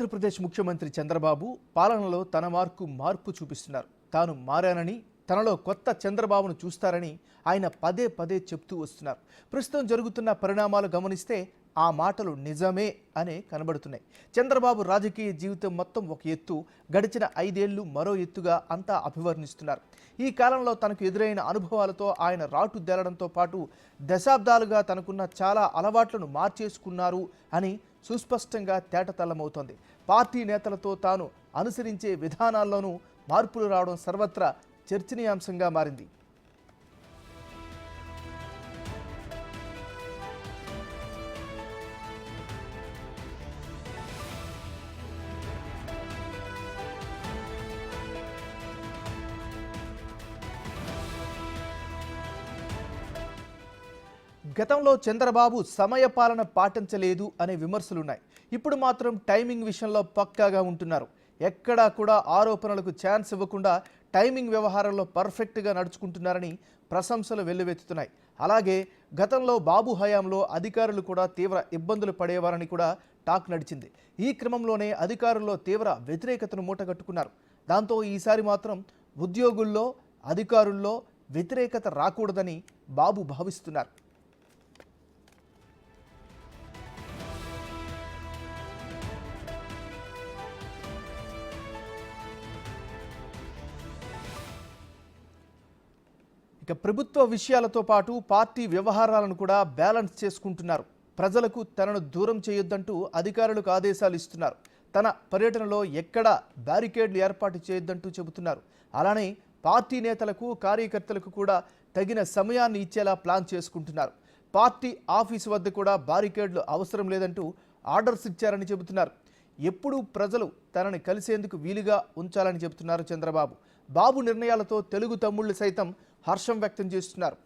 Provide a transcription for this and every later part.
ఆంధ్రప్రదేశ్ ముఖ్యమంత్రి చంద్రబాబు పాలనలో తన మార్పు చూపిస్తున్నారు. తాను మారానని, తనలో కొత్త చంద్రబాబును చూస్తారని ఆయన పదే పదే చెప్తూ వస్తున్నారు. ప్రస్తుతం జరుగుతున్న పరిణామాలు గమనిస్తే ఆ మాటలు నిజమే అనే కనబడుతున్నాయి. చంద్రబాబు రాజకీయ జీవితం మొత్తం ఒక ఎత్తు, గడిచిన 5 ఏళ్లు మరో ఎత్తుగా అంతా అభివర్ణిస్తున్నారు. ఈ కాలంలో తనకు ఎదురైన అనుభవాలతో ఆయన రాటు దేలడంతో పాటు దశాబ్దాలుగా తనకున్న చాలా అలవాట్లను మార్చేసుకున్నారు అని సుస్పష్టంగా తేటతెల్లమవుతోంది. పార్టీ నేతలతో తాను అనుసరించే విధానాల్లోనూ మార్పులు రావడం సర్వత్రా చర్చనీయాంశంగా మారింది. గతంలో చంద్రబాబు సమయపాలన పాటించలేదు అనే విమర్శలున్నాయి. ఇప్పుడు మాత్రం టైమింగ్ విషయంలో పక్కాగా ఉంటున్నారు. ఎక్కడా కూడా ఆరోపణలకు ఛాన్స్ ఇవ్వకుండా టైమింగ్ వ్యవహారంలో పర్ఫెక్ట్గా నడుచుకుంటున్నారని ప్రశంసలు వెల్లువెత్తుతున్నాయి. అలాగే గతంలో బాబు హయాంలో అధికారులు కూడా తీవ్ర ఇబ్బందులు పడేవారని కూడా టాక్ నడిచింది. ఈ క్రమంలోనే అధికారుల్లో తీవ్ర వ్యతిరేకతను మూటగట్టుకున్నారు. దాంతో ఈసారి మాత్రం ఉద్యోగుల్లో, అధికారుల్లో వ్యతిరేకత రాకూడదని బాబు భావిస్తున్నారు. ఇక ప్రభుత్వ విషయాలతో పాటు పార్టీ వ్యవహారాలను కూడా బ్యాలెన్స్ చేసుకుంటున్నారు. ప్రజలకు తనను దూరం చేయొద్దంటూ అధికారులకు ఆదేశాలు ఇస్తున్నారు. తన పర్యటనలో ఎక్కడా బ్యారికేడ్లు ఏర్పాటు చేయొద్దంటూ చెబుతున్నారు. అలానే పార్టీ నేతలకు, కార్యకర్తలకు కూడా తగిన సమయాన్ని ఇచ్చేలా ప్లాన్ చేసుకుంటున్నారు. పార్టీ ఆఫీసు వద్ద కూడా బ్యారికేడ్లు అవసరం లేదంటూ ఆర్డర్స్ ఇచ్చారని చెబుతున్నారు. ఎప్పుడూ ప్రజలు తనని కలిసేందుకు వీలుగా ఉంచాలని చెబుతున్నారు చంద్రబాబు. బాబు నిర్ణయాలతో తెలుగు తమ్ముళ్లు సైతం హర్షం వ్యక్తం చేస్తున్నారు.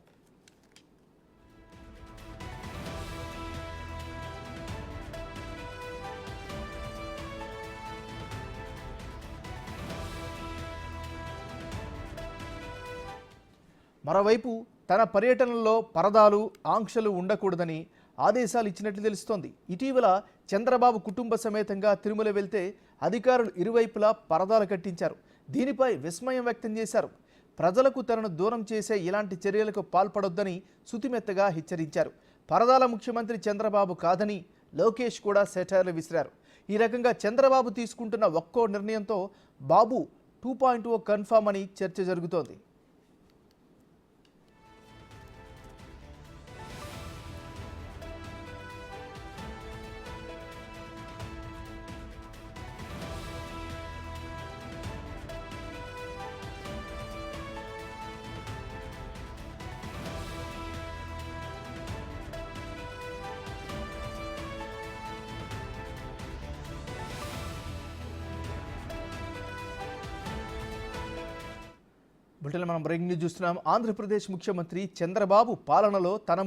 మరోవైపు తన పర్యటనలో పరదాలు, ఆంక్షలు ఉండకూడదని ఆదేశాలు ఇచ్చినట్లు తెలుస్తోంది. ఇటీవల చంద్రబాబు కుటుంబ సమేతంగా తిరుమల వెళ్తే అధికారులు ఇరువైపులా పరదాలు కట్టించారు. దీనిపై విస్మయం వ్యక్తం చేశారు. ప్రజలకు తనను దూరం చేసే ఇలాంటి చర్యలకు పాల్పడొద్దని సుతిమెత్తగా హెచ్చరించారు. పరదాల ముఖ్యమంత్రి చంద్రబాబు కాదని లోకేష్ కూడా సెటైర్లు విసిరారు. ఈ రకంగా చంద్రబాబు తీసుకుంటున్న ఒక్కో నిర్ణయంతో బాబు 2.0 కన్ఫర్మ్ అని చర్చ జరుగుతోంది. మనం బ్రేకింగ్ న్యూస్ చూస్తున్నాం. ఆంధ్రప్రదేశ్ ముఖ్యమంత్రి చంద్రబాబు పాలనలో తన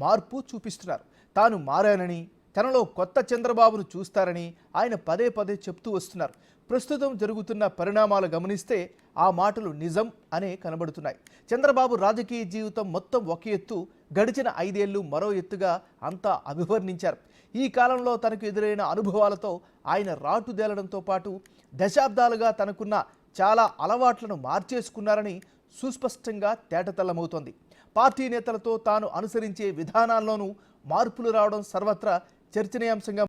మార్పు చూపిస్తున్నారు. తాను మారానని, తనలో కొత్త చంద్రబాబును చూస్తారని ఆయన పదే పదే చెప్తూ వస్తున్నారు. ప్రస్తుతం జరుగుతున్న పరిణామాలు గమనిస్తే ఆ మాటలు నిజం అనే కనబడుతున్నాయి. చంద్రబాబు రాజకీయ జీవితం మొత్తం ఒక ఎత్తు, గడిచిన 5 ఏళ్లు మరో ఎత్తుగా అంతా అభివర్ణించారు. ఈ కాలంలో తనకు ఎదురైన అనుభవాలతో ఆయన రాటుదేలడంతో పాటు దశాబ్దాలుగా తనకున్న చాలా అలవాట్లను మార్చేసుకున్నారని సుస్పష్టంగా తేటతెల్లమవుతోంది. పార్టీ నేతలతో తాను అనుసరించే విధానాల్లోనూ మార్పులు రావడం సర్వత్రా చర్చనీయాంశంగా